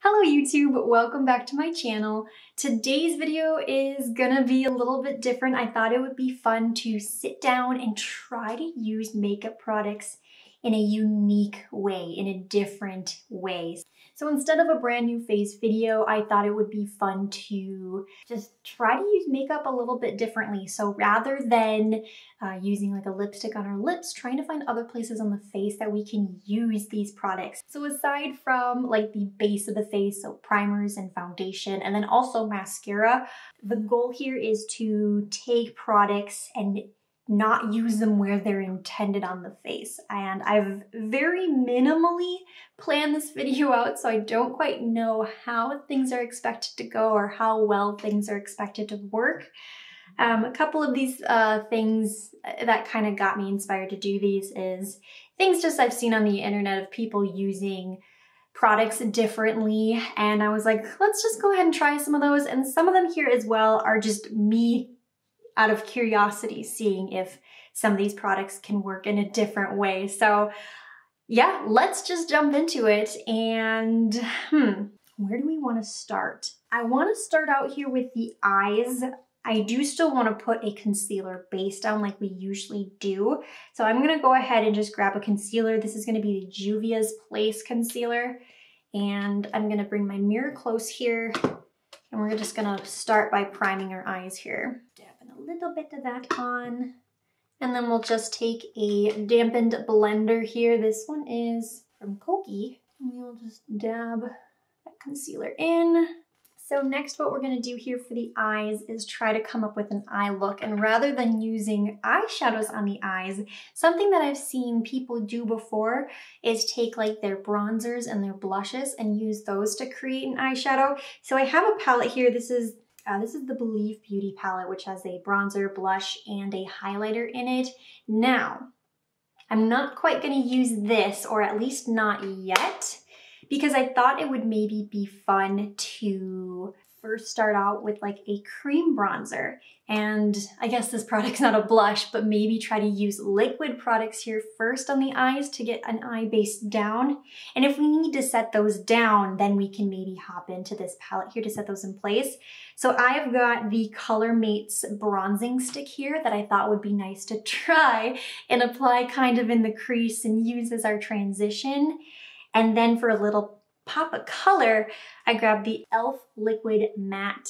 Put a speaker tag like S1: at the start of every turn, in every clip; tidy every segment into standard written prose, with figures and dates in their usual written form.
S1: Hello YouTube, welcome back to my channel. Today's video is gonna be a little bit different. I thought it would be fun to sit down and try to use makeup products in a unique way, in a different way. So instead of a brand new face video, I thought it would be fun to just try to use makeup a little bit differently. So rather than using like a lipstick on our lips, trying to find other places on the face that we can use these products. So aside from like the base of the face, so primers and foundation, and then also mascara, the goal here is to take products and not use them where they're intended on the face. And I've very minimally planned this video out, so I don't quite know how things are expected to go or how well things are expected to work. A couple of these things that kind of got me inspired to do these is things just I've seen on the internet of people using products differently, and I was like, let's just go ahead and try some of those. And some of them here as well are just me out of curiosity, seeing if some of these products can work in a different way. So yeah, let's just jump into it. And where do we want to start? I want to start out here with the eyes. I do still want to put a concealer base down like we usually do. So I'm going to go ahead and just grab a concealer. This is going to be the Juvia's Place concealer. And I'm going to bring my mirror close here. And we're just going to start by priming our eyes here. Dabbing a little bit of that on. And then we'll just take a dampened blender here. This one is from Koki. And we'll just dab that concealer in. So next, what we're gonna do here for the eyes is try to come up with an eye look. And rather than using eyeshadows on the eyes, something that I've seen people do before is take like their bronzers and their blushes and use those to create an eyeshadow. So I have a palette here. This is the Believe Beauty palette, which has a bronzer, blush, and a highlighter in it. Now, I'm not quite gonna use this, or at least not yet, because I thought it would maybe be fun to first start out with like a cream bronzer. And I guess this product's not a blush, but maybe try to use liquid products here first on the eyes to get an eye base down. And if we need to set those down, then we can maybe hop into this palette here to set those in place. So I've got the Colormates bronzing stick here that I thought would be nice to try and apply kind of in the crease and use as our transition. And then for a little pop of color, I grabbed the e.l.f. Liquid Matte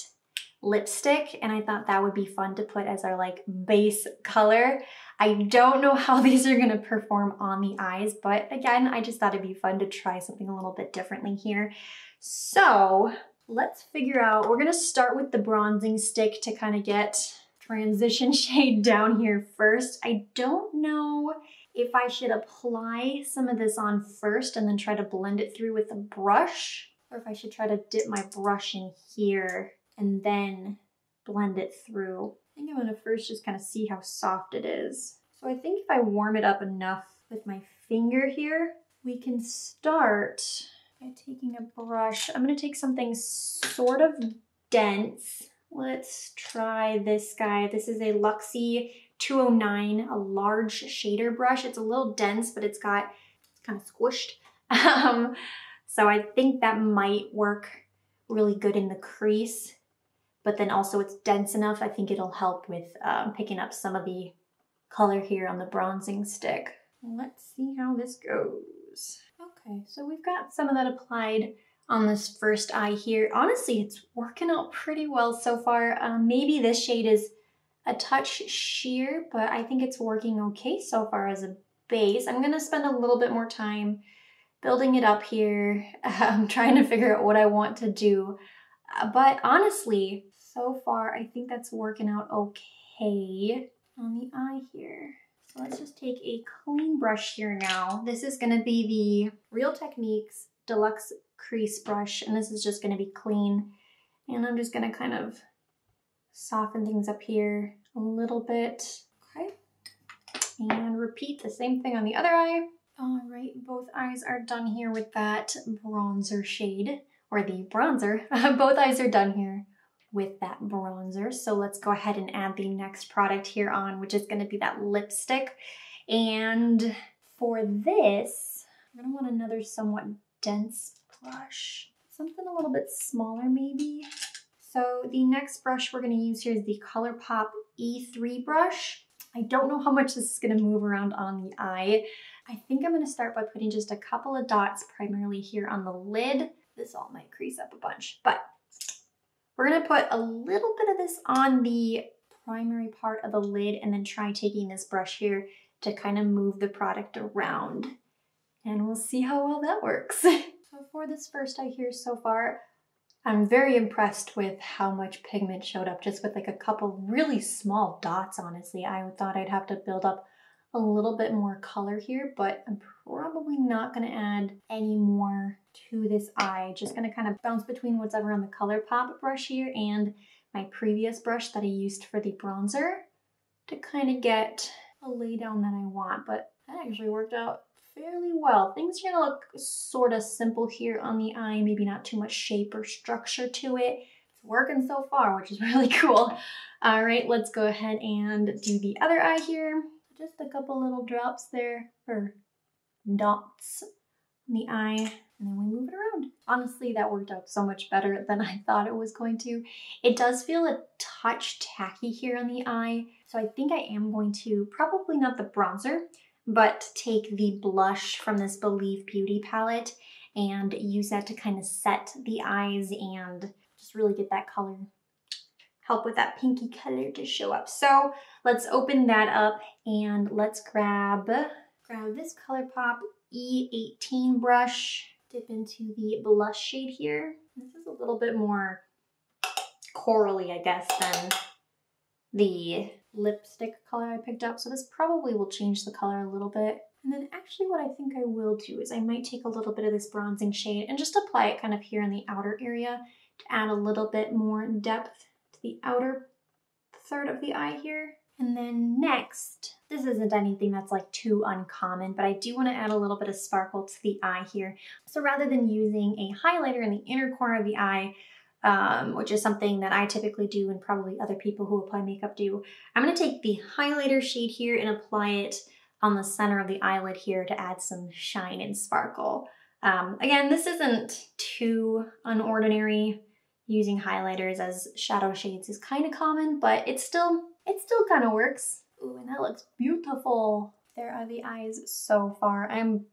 S1: lipstick, and I thought that would be fun to put as our like base color. I don't know how these are gonna perform on the eyes, but again, I just thought it'd be fun to try something a little bit differently here. So let's figure out, we're gonna start with the bronzing stick to kind of get transition shade down here first. I don't know if I should apply some of this on first and then try to blend it through with a brush, or if I should try to dip my brush in here and then blend it through. I think I'm gonna first just kind of see how soft it is. So I think if I warm it up enough with my finger here, we can start by taking a brush. I'm gonna take something sort of dense. Let's try this guy. This is a Luxie 209, a large shader brush. It's a little dense, but it's kind of squished. So I think that might work really good in the crease, but then also it's dense enough. I think it'll help with picking up some of the color here on the bronzing stick. Let's see how this goes. Okay, so we've got some of that applied on this first eye here. Honestly, it's working out pretty well so far. Maybe this shade is a touch sheer, but I think it's working okay so far as a base. I'm gonna spend a little bit more time building it up here, trying to figure out what I want to do. But honestly, so far, I think that's working out okay on the eye here. So let's just take a clean brush here now. This is gonna be the Real Techniques Deluxe Crease Brush, and this is just gonna be clean. And I'm just gonna kind of soften things up here a little bit. Okay, and repeat the same thing on the other eye. All right, both eyes are done here with that bronzer shade, or the bronzer. Both eyes are done here with that bronzer. So let's go ahead and add the next product here on, which is gonna be that lipstick. And for this, I'm gonna want another somewhat dense brush. something a little bit smaller maybe. So the next brush we're gonna use here is the Colourpop E3 Brush. I don't know how much this is gonna move around on the eye. I think I'm gonna start by putting just a couple of dots primarily here on the lid. This all might crease up a bunch, but we're gonna put a little bit of this on the primary part of the lid and then try taking this brush here to kind of move the product around. And we'll see how well that works. So for this first eye here so far, I'm very impressed with how much pigment showed up just with like a couple really small dots, honestly. I thought I'd have to build up a little bit more color here, but I'm probably not gonna add any more to this eye. Just gonna kind of bounce between whatever on the Colourpop brush here and my previous brush that I used for the bronzer to kind of get a lay down that I want, but that actually worked out fairly well. Things are gonna look sort of simple here on the eye, maybe not too much shape or structure to it. It's working so far, which is really cool. All right, let's go ahead and do the other eye here. Just a couple little drops there, or dots on the eye, and then we move it around. Honestly, that worked out so much better than I thought it was going to. It does feel a touch tacky here on the eye, so I think I am going to, probably not the bronzer, but take the blush from this Believe Beauty palette and use that to kind of set the eyes and just really get that color, help with that pinky color to show up. So let's open that up and let's grab this Colourpop E18 brush, dip into the blush shade here. This is a little bit more corally, I guess, than the lipstick color I picked up. So this probably will change the color a little bit. And then actually what I think I will do is I might take a little bit of this bronzing shade and just apply it kind of here in the outer area to add a little bit more depth to the outer third of the eye here. And then next, this isn't anything that's like too uncommon, but I do want to add a little bit of sparkle to the eye here. So rather than using a highlighter in the inner corner of the eye, which is something that I typically do and probably other people who apply makeup do, I'm going to take the highlighter shade here and apply it on the center of the eyelid here to add some shine and sparkle. Again, this isn't too unordinary. Using highlighters as shadow shades is kind of common, but it still kind of works. Ooh, and that looks beautiful. There are the eyes so far. I'm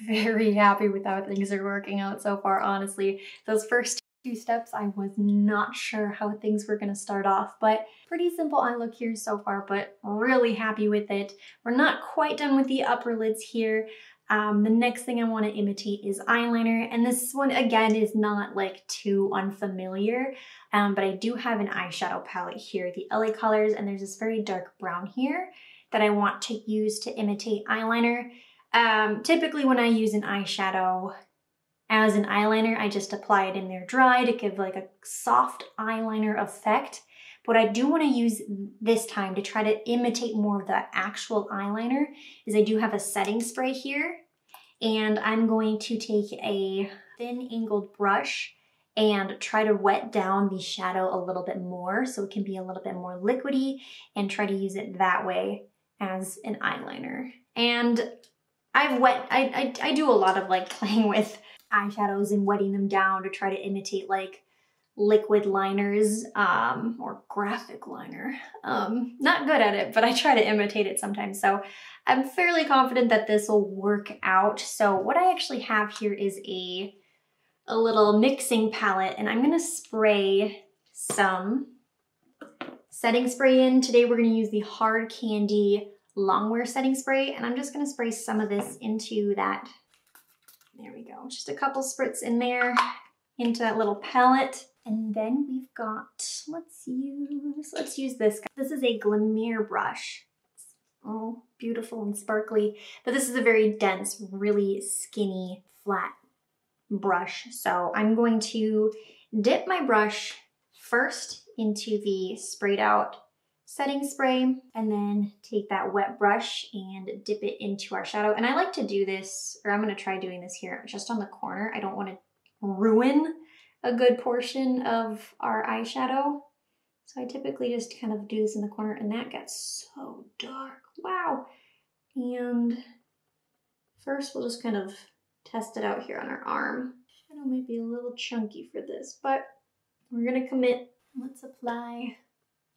S1: very happy with how things are working out so far, honestly. Those first two steps, I was not sure how things were gonna start off, but pretty simple eye look here so far, but really happy with it. We're not quite done with the upper lids here. The next thing I want to imitate is eyeliner, and this one again is not like too unfamiliar, but I do have an eyeshadow palette here, the LA Colors, and there's this very dark brown here that I want to use to imitate eyeliner. Typically when I use an eyeshadow as an eyeliner, I just apply it in there dry to give like a soft eyeliner effect. What I do want to use this time to try to imitate more of the actual eyeliner is I do have a setting spray here, and I'm going to take a thin angled brush and try to wet down the shadow a little bit more so it can be a little bit more liquidy and try to use it that way as an eyeliner. And I do a lot of like playing with eyeshadows and wetting them down to try to imitate like liquid liners or graphic liner. Not good at it, but I try to imitate it sometimes. So I'm fairly confident that this will work out. So what I actually have here is a little mixing palette, and I'm gonna spray some setting spray in. Today we're gonna use the Hard Candy Longwear setting spray, and I'm just gonna spray some of this into that. There we go, just a couple spritz in there into that little palette. And then we've got, let's use this. This is a Glimmer Brush. Oh, beautiful and sparkly. But this is a very dense, really skinny, flat brush. So I'm going to dip my brush first into the sprayed out setting spray, and then take that wet brush and dip it into our shadow. And I like to do this, or I'm gonna try doing this here just on the corner. I don't wanna ruin a good portion of our eyeshadow. So I typically just kind of do this in the corner, and that gets so dark, wow. And first we'll just kind of test it out here on our arm. Shadow Shadow might be a little chunky for this, but we're gonna commit. Let's apply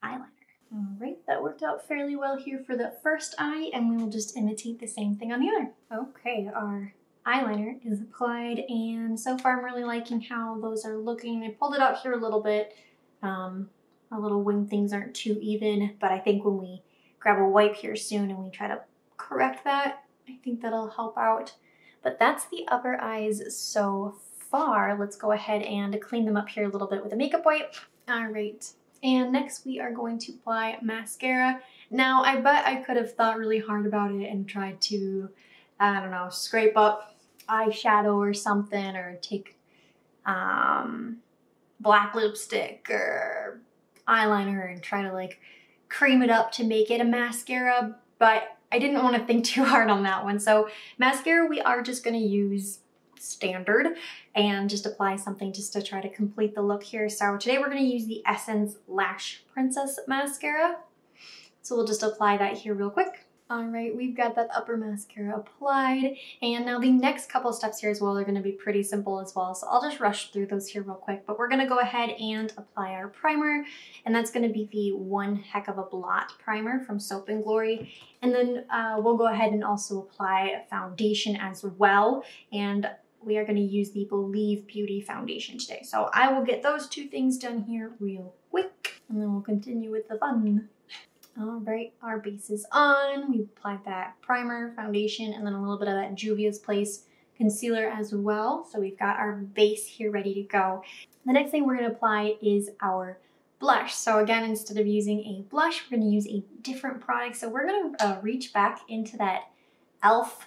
S1: eyeliner. All right, that worked out fairly well here for the first eye, and we will just imitate the same thing on the other. Okay, our eyeliner is applied, and so far I'm really liking how those are looking. I pulled it out here a little bit. Our little wing things aren't too even, but I think when we grab a wipe here soon and we try to correct that, I think that'll help out. But that's the upper eyes so far. Let's go ahead and clean them up here a little bit with a makeup wipe. All right. And next we are going to apply mascara. Now I bet I could have thought really hard about it and tried to, I don't know, scrape up eyeshadow or something, or take black lipstick or eyeliner and try to like cream it up to make it a mascara, but I didn't want to think too hard on that one. So mascara, we are just going to use standard and just apply something just to try to complete the look here. So today we're going to use the Essence Lash Princess Mascara. So we'll just apply that here real quick. All right, we've got that upper mascara applied. And now the next couple steps here as well are going to be pretty simple as well. So I'll just rush through those here real quick, but we're going to go ahead and apply our primer. And that's going to be the One Heck of a Blot primer from Soap & Glory. And then we'll go ahead and also apply a foundation as well. And we are going to use the Believe Beauty foundation today. So I will get those two things done here real quick, and then we'll continue with the fun. All right, our base is on. We applied that primer, foundation, and then a little bit of that Juvia's Place concealer as well. So we've got our base here ready to go. The next thing we're going to apply is our blush. So again, instead of using a blush, we're going to use a different product. So we're going to reach back into that e.l.f.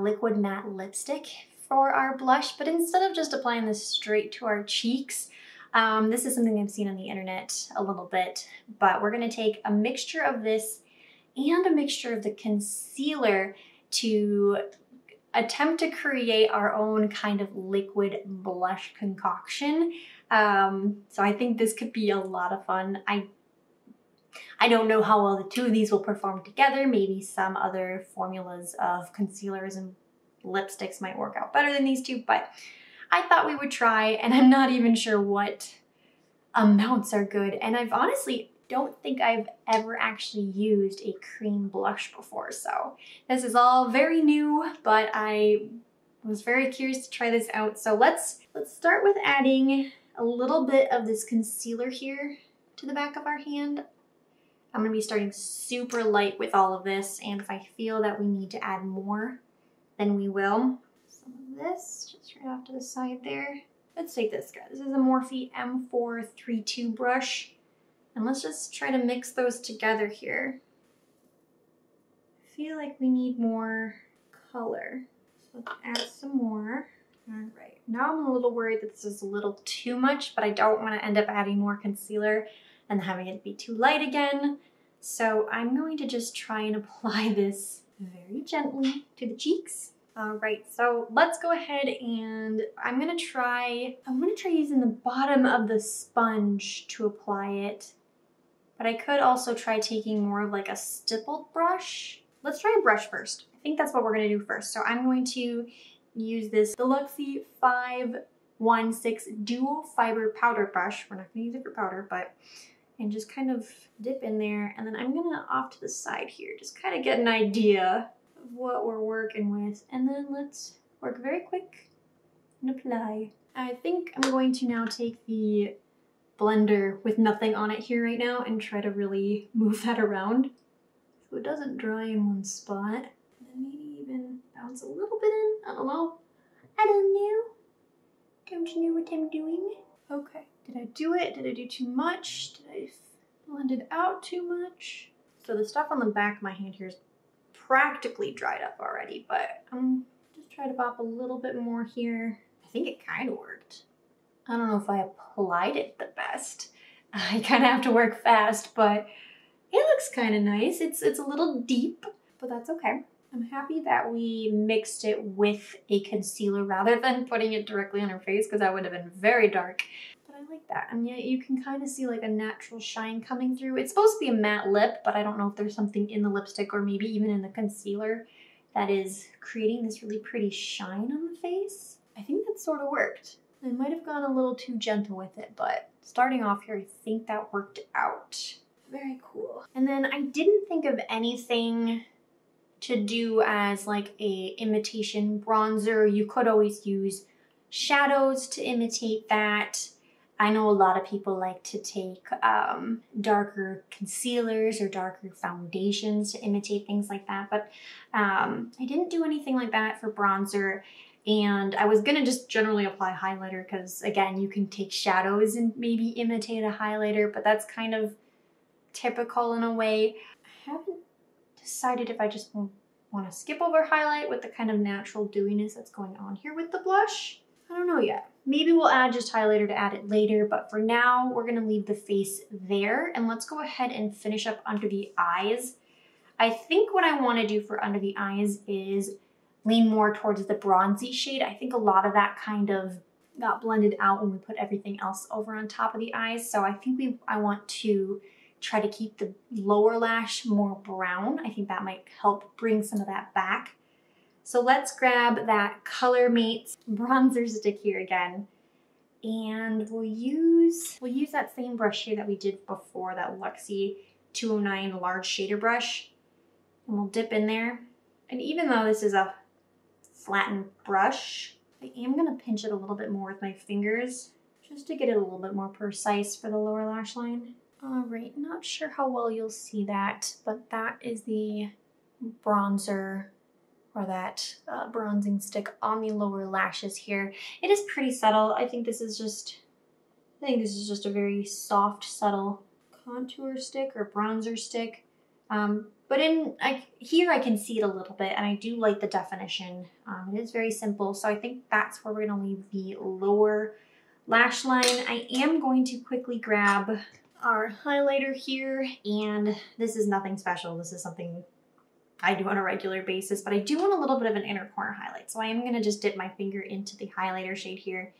S1: Liquid Matte Lipstick for our blush, but instead of just applying this straight to our cheeks, this is something I've seen on the internet a little bit, but we're going to take a mixture of this and a mixture of the concealer to attempt to create our own kind of liquid blush concoction. So I think this could be a lot of fun. I don't know how well the two of these will perform together. Maybe some other formulas of concealers and lipsticks might work out better than these two, but I thought we would try, and I'm not even sure what amounts are good. And I've honestly don't think I've ever actually used a cream blush before, so this is all very new, but I was very curious to try this out. So let's start with adding a little bit of this concealer here to the back of our hand. I'm going to be starting super light with all of this, and if I feel that we need to add more, then we will. Some of this, just right off to the side there. Let's take this guy. This is a Morphe M432 brush. And let's just try to mix those together here. I feel like we need more color. So let's add some more. All right, now I'm a little worried that this is a little too much, but I don't want to end up adding more concealer and having it be too light again. So I'm going to just try and apply this very gently to the cheeks. All right, so let's go ahead and I'm gonna try using the bottom of the sponge to apply it, but I could also try taking more of like a stippled brush. Let's try a brush first. I think that's what we're gonna do first. So I'm going to use this Deluxe 516 Dual Fiber Powder Brush. We're not gonna use it for powder, but, and just kind of dip in there. And then I'm gonna off to the side here, just kind of get an idea of what we're working with. And then let's work very quick and apply. I think I'm going to now take the blender with nothing on it here right now and try to really move that around so it doesn't dry in one spot. And then maybe even bounce a little bit in. I don't know. I don't know. Don't you know what I'm doing? Okay. Did I do it? Did I do too much? Did I blend it out too much? So the stuff on the back of my hand here is practically dried up already, but I'm just trying to pop a little bit more here. I think it kind of worked. I don't know if I applied it the best. I kind of have to work fast, but it looks kind of nice. It's a little deep, but that's okay. I'm happy that we mixed it with a concealer rather than putting it directly on her face, because that would have been very dark. But I like that. And yet you can kind of see like a natural shine coming through. It's supposed to be a matte lip, but I don't know if there's something in the lipstick or maybe even in the concealer that is creating this really pretty shine on the face. I think that sort of worked. I might have gone a little too gentle with it, but starting off here, I think that worked out. Very cool. And then I didn't think of anything to do as like a imitation bronzer. You could always use shadows to imitate that. I know a lot of people like to take darker concealers or darker foundations to imitate things like that, but I didn't do anything like that for bronzer. And I was gonna just generally apply highlighter because, again, you can take shadows and maybe imitate a highlighter, but that's kind of typical in a way. I haven't decided if I just want to skip over highlight with the kind of natural dewiness that's going on here with the blush. I don't know yet. Maybe we'll add just highlighter to add it later, but for now, we're gonna leave the face there, and let's go ahead and finish up under the eyes. I think what I wanna do for under the eyes is lean more towards the bronzy shade. I think a lot of that kind of got blended out when we put everything else over on top of the eyes, so I think I want to try to keep the lower lash more brown. I think that might help bring some of that back. So let's grab that Colourmates bronzer stick here again. And we'll use that same brush here that we did before, that Luxie 209 large shader brush. And we'll dip in there. And even though this is a flattened brush, I am gonna pinch it a little bit more with my fingers just to get it a little bit more precise for the lower lash line. All right, not sure how well you'll see that, but that is the bronzer, or that bronzing stick on the lower lashes here. It is pretty subtle. I think this is just a very soft, subtle contour stick or bronzer stick. But here I can see it a little bit, and I do like the definition. It is very simple, so I think that's where we're gonna leave the lower lash line. I am going to quickly grab our highlighter here, and this is nothing special. This is something I do on a regular basis, but I do want a little bit of an inner corner highlight. So I am gonna just dip my finger into the highlighter shade here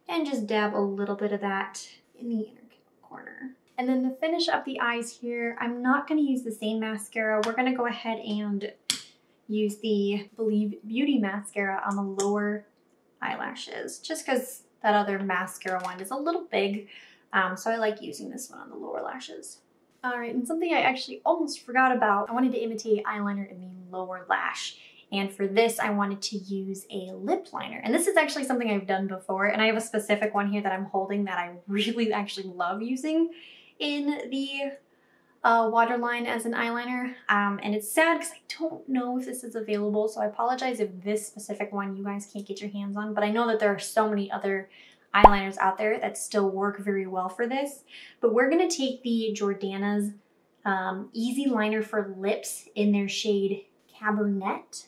S1: and just dab a little bit of that in the inner corner. And then to finish up the eyes here, I'm not gonna use the same mascara. We're gonna go ahead and use the Believe Beauty mascara on the lower eyelashes, just because that other mascara one is a little big. So I like using this one on the lower lashes. All right, and something I actually almost forgot about, I wanted to imitate eyeliner in the lower lash. And for this, I wanted to use a lip liner. And this is actually something I've done before, and I have a specific one here that I'm holding that I really actually love using in the waterline as an eyeliner. And it's sad because I don't know if this is available, so I apologize if this specific one you guys can't get your hands on, but I know that there are so many other eyeliners out there that still work very well for this. But we're gonna take the Jordana's Easy Liner for Lips in their shade Cabernet,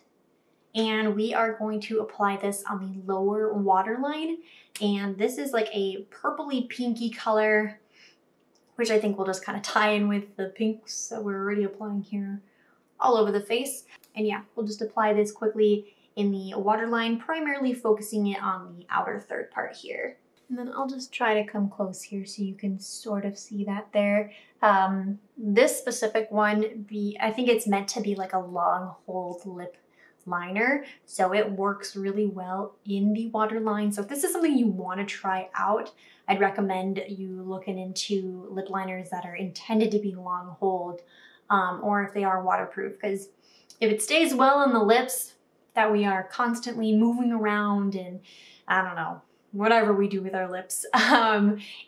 S1: and we are going to apply this on the lower waterline. And this is like a purpley pinky color, which I think will just kind of tie in with the pinks that we're already applying here all over the face. And yeah, we'll just apply this quickly in the waterline, primarily focusing it on the outer third part here. And then I'll just try to come close here so you can sort of see that there. This specific one, I think it's meant to be like a long hold lip liner, so it works really well in the waterline. So if this is something you want to try out, I'd recommend you looking into lip liners that are intended to be long hold, or if they are waterproof, because if it stays well on the lips that we are constantly moving around and I don't know, whatever we do with our lips,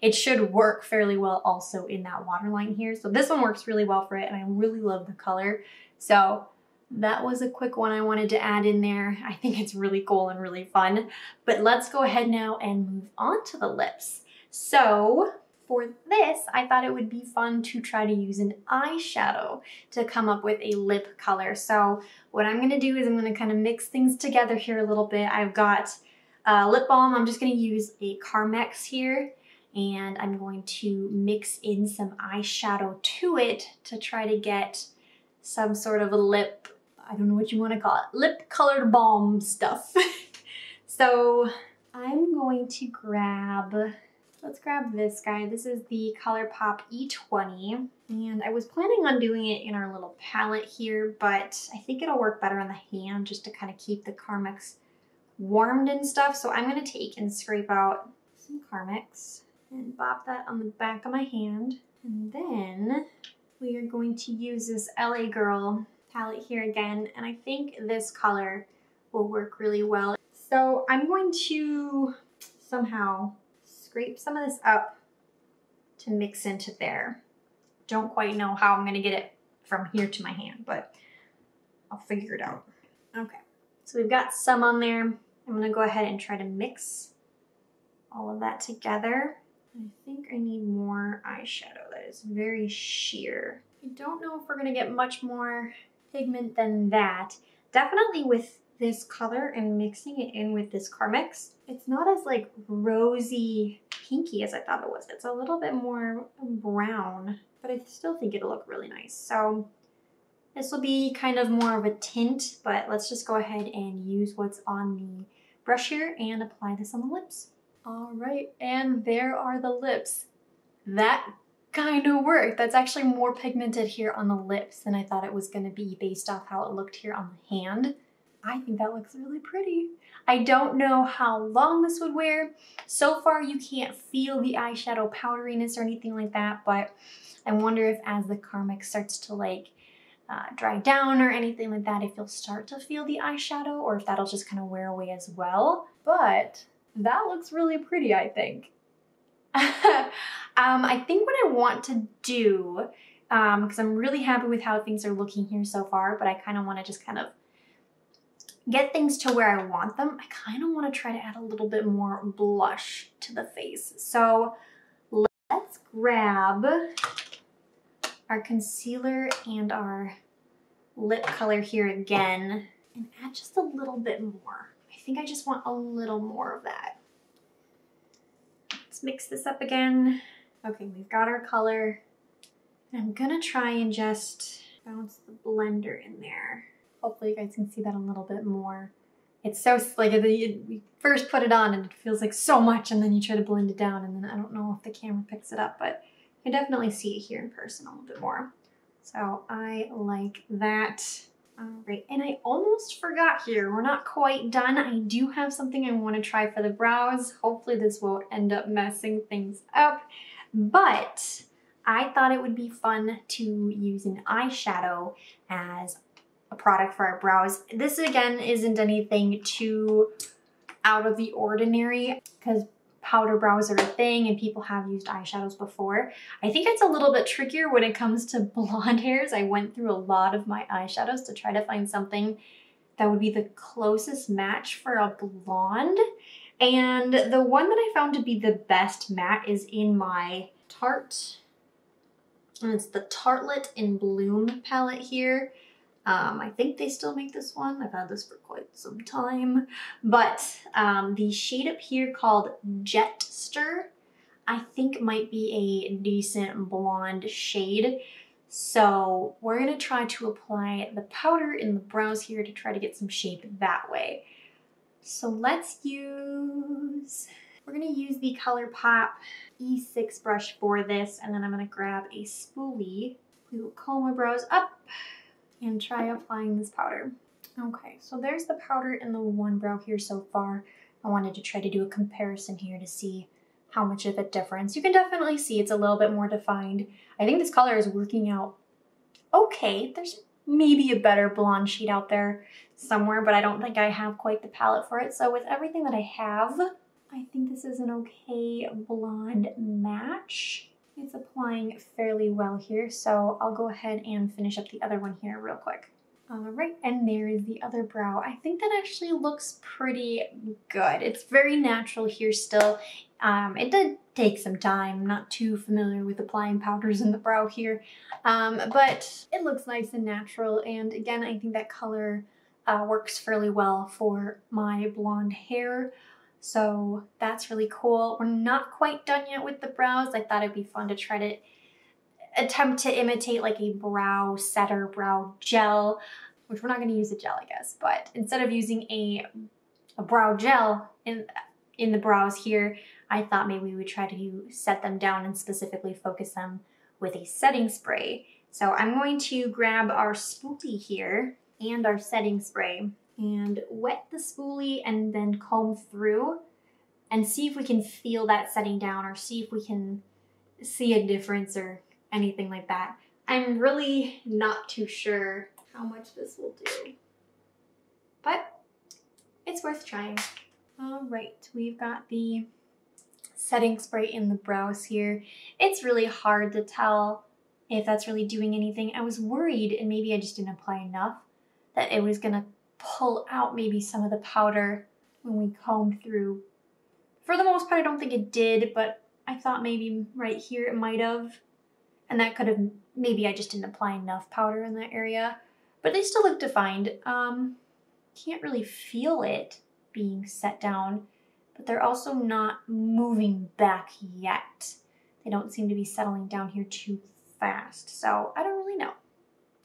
S1: it should work fairly well also in that waterline here. So this one works really well for it, and I really love the color. So that was a quick one I wanted to add in there. I think it's really cool and really fun. But let's go ahead now and move on to the lips. So for this, I thought it would be fun to try to use an eyeshadow to come up with a lip color. So what I'm gonna do is I'm gonna kind of mix things together here a little bit. I've got lip balm. I'm just gonna use a Carmex here, and I'm going to mix in some eyeshadow to it to try to get some sort of a lip, I don't know what you want to call it, lip colored balm stuff. So I'm going to let's grab this guy. This is the Colourpop E3, and I was planning on doing it in our little palette here, but I think it'll work better on the hand just to kind of keep the Carmex warmed and stuff. So I'm gonna take and scrape out some Carmex and bop that on the back of my hand. And then we are going to use this LA Girl palette here again. And I think this color will work really well. So I'm going to somehow scrape some of this up to mix into there. Don't quite know how I'm gonna get it from here to my hand, but I'll figure it out. Okay, so we've got some on there. I'm gonna go ahead and try to mix all of that together. I think I need more eyeshadow that is very sheer. I don't know if we're gonna get much more pigment than that. Definitely with this color and mixing it in with this Carmex, it's not as like rosy pinky as I thought it was. It's a little bit more brown, but I still think it'll look really nice. So this will be kind of more of a tint, but let's just go ahead and use what's on the brush here and apply this on the lips. All right, and there are the lips. That kind of worked. That's actually more pigmented here on the lips than I thought it was gonna be based off how it looked here on the hand. I think that looks really pretty. I don't know how long this would wear. So far you can't feel the eyeshadow powderiness or anything like that, but I wonder if as the Carmex starts to like dry down or anything like that, if you'll start to feel the eyeshadow or if that'll just kind of wear away as well. But that looks really pretty, I think. I think what I want to do, because I'm really happy with how things are looking here so far, but I kind of want to just kind of get things to where I want them. I kind of want to try to add a little bit more blush to the face. So let's grab our concealer and our lip color here again and add just a little bit more. I think I just want a little more of that. Let's mix this up again. Okay, we've got our color. I'm gonna try and just bounce the blender in there. Hopefully you guys can see that a little bit more. It's so, like, you first put it on and it feels like so much, and then you try to blend it down, and then I don't know if the camera picks it up, but I definitely see it here in person a little bit more. So I like that. All right, and I almost forgot here, we're not quite done. I do have something I want to try for the brows. Hopefully this won't end up messing things up, but I thought it would be fun to use an eyeshadow as a product for our brows. This again isn't anything too out of the ordinary because powder brows are a thing and people have used eyeshadows before. I think it's a little bit trickier when it comes to blonde hairs. I went through a lot of my eyeshadows to try to find something that would be the closest match for a blonde. And the one that I found to be the best matte is in my Tarte, and it's the Tartelette in Bloom palette here. I think they still make this one. I've had this for quite some time. But the shade up here called Jetster, I think might be a decent blonde shade. So we're gonna try to apply the powder in the brows here to try to get some shape that way. So we're gonna use the Colourpop E3 brush for this, and then I'm gonna grab a spoolie. We will comb our brows up and try applying this powder. Okay, so there's the powder in the one brow here so far. I wanted to try to do a comparison here to see how much of a difference. You can definitely see it's a little bit more defined. I think this color is working out okay. There's maybe a better blonde shade out there somewhere, but I don't think I have quite the palette for it. So with everything that I have, I think this is an okay blonde match. It's applying fairly well here, so I'll go ahead and finish up the other one here real quick. All right, and there is the other brow. I think that actually looks pretty good. It's very natural here still. It did take some time. I'm not too familiar with applying powders in the brow here, but it looks nice and natural. And again, I think that color works fairly well for my blonde hair. So that's really cool. We're not quite done yet with the brows. I thought it'd be fun to try to attempt to imitate like a brow setter, brow gel, which we're not gonna use a gel, I guess, but instead of using a brow gel in the brows here, I thought maybe we would try to set them down and specifically focus them with a setting spray. So I'm going to grab our spoolie here and our setting spray. and wet the spoolie and then comb through and see if we can feel that setting down or see if we can see a difference or anything like that. I'm really not too sure how much this will do, but it's worth trying. All right, we've got the setting spray in the brows here. It's really hard to tell if that's really doing anything. I was worried, and maybe I just didn't apply enough, that it was gonna pull out maybe some of the powder when we combed through. For the most part, I don't think it did, but I thought maybe right here it might have. And that could have, maybe I just didn't apply enough powder in that area. But they still look defined. Can't really feel it being set down, but they're also not moving back yet. They don't seem to be settling down here too fast. So I don't really know.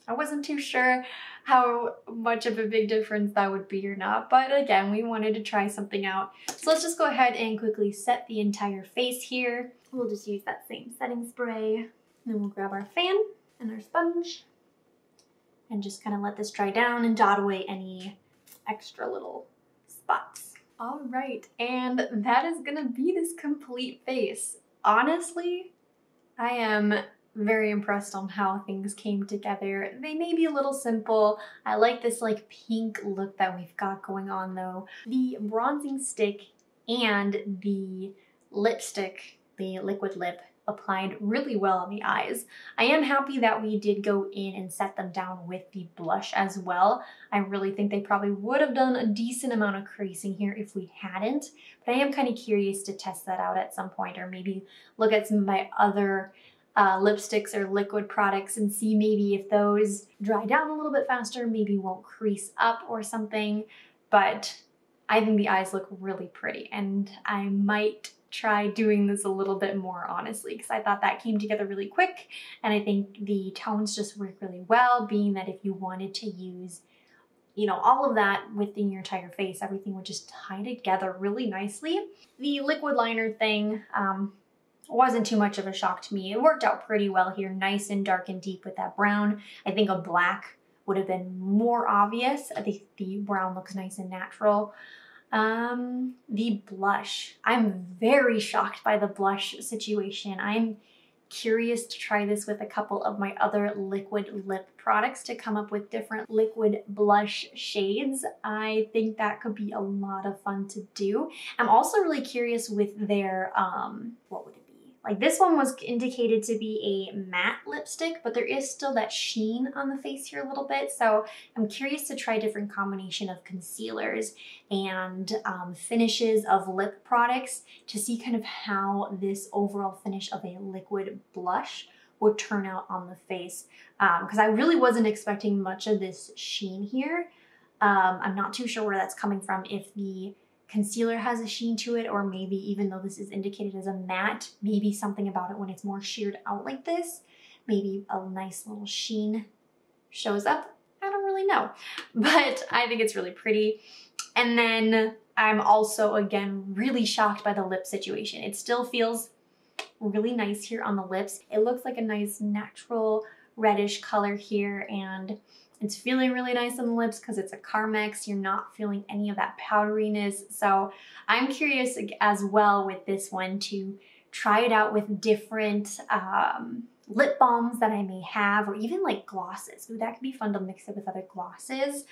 S1: I wasn't too sure how much of a big difference that would be or not, but again, we wanted to try something out. So let's just go ahead and quickly set the entire face here. We'll just use that same setting spray. And then we'll grab our fan and our sponge and just kind of let this dry down and dot away any extra little spots. All right, and that is gonna be this complete face. Honestly, I am very impressed on how things came together. They may be a little simple. I like this like pink look that we've got going on though. The bronzing stick and the lipstick, the liquid lip, applied really well on the eyes. I am happy that we did go in and set them down with the blush as well. I really think they probably would have done a decent amount of creasing here if we hadn't, but I am kind of curious to test that out at some point, or maybe look at some of my other lipsticks or liquid products and see maybe if those dry down a little bit faster, maybe won't crease up or something. But I think the eyes look really pretty, and I might try doing this a little bit more honestly, because I thought that came together really quick, and I think the tones just work really well, being that if you wanted to use, you know, all of that within your entire face, everything would just tie together really nicely. The liquid liner thing wasn't too much of a shock to me. It worked out pretty well here, nice and dark and deep with that brown. I think a black would have been more obvious. I think the brown looks nice and natural. The blush. I'm very shocked by the blush situation. I'm curious to try this with a couple of my other liquid lip products to come up with different liquid blush shades. I think that could be a lot of fun to do. I'm also really curious with their, what would it be? Like this one was indicated to be a matte lipstick, but there is still that sheen on the face here a little bit. So I'm curious to try a different combination of concealers and finishes of lip products to see kind of how this overall finish of a liquid blush would turn out on the face. Because I really wasn't expecting much of this sheen here. I'm not too sure where that's coming from, if the concealer has a sheen to it, or maybe even though this is indicated as a matte, maybe something about it when it's more sheared out like this, maybe a nice little sheen shows up. I don't really know, but I think it's really pretty. And then I'm also, again, really shocked by the lip situation. It still feels really nice here on the lips. It looks like a nice natural reddish color here, and it's feeling really nice on the lips because it's a Carmex. You're not feeling any of that powderiness. So I'm curious as well with this one to try it out with different lip balms that I may have, or even like glosses. Ooh, that could be fun to mix it with other glosses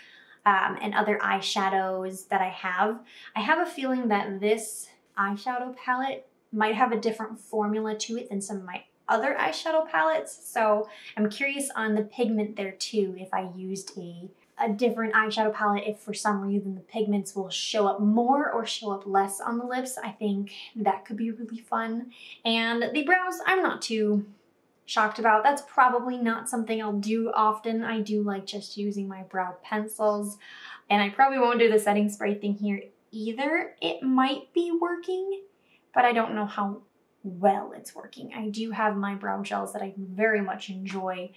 S1: and other eyeshadows that I have. I have a feeling that this eyeshadow palette might have a different formula to it than some of my other eyeshadow palettes, so I'm curious on the pigment there too, if I used a different eyeshadow palette, if for some reason the pigments will show up more or show up less on the lips. I think that could be really fun. And the brows, I'm not too shocked about. That's probably not something I'll do often. I do like just using my brow pencils, and I probably won't do the setting spray thing here either. It might be working, but I don't know how well it's working. I do have my brow gels that I very much enjoy,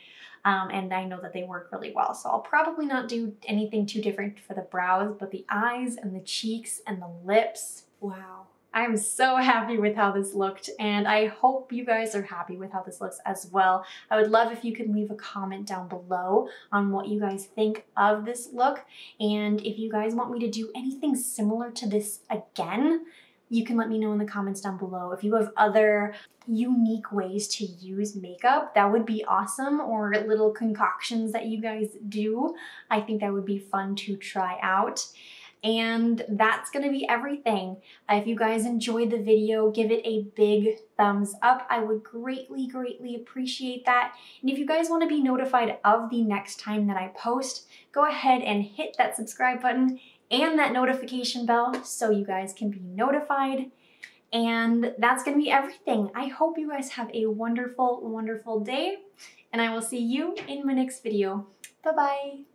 S1: and I know that they work really well. So I'll probably not do anything too different for the brows, but the eyes and the cheeks and the lips, wow. I'm so happy with how this looked, and I hope you guys are happy with how this looks as well. I would love if you could leave a comment down below on what you guys think of this look, and if you guys want me to do anything similar to this again, you can let me know in the comments down below. If you have other unique ways to use makeup, that would be awesome, or little concoctions that you guys do. I think that would be fun to try out. And that's gonna be everything. If you guys enjoyed the video, give it a big thumbs up. I would greatly, greatly appreciate that. And if you guys wanna be notified of the next time that I post, go ahead and hit that subscribe button and that notification bell so you guys can be notified. And that's gonna be everything. I hope you guys have a wonderful, wonderful day, and I will see you in my next video. Bye-bye.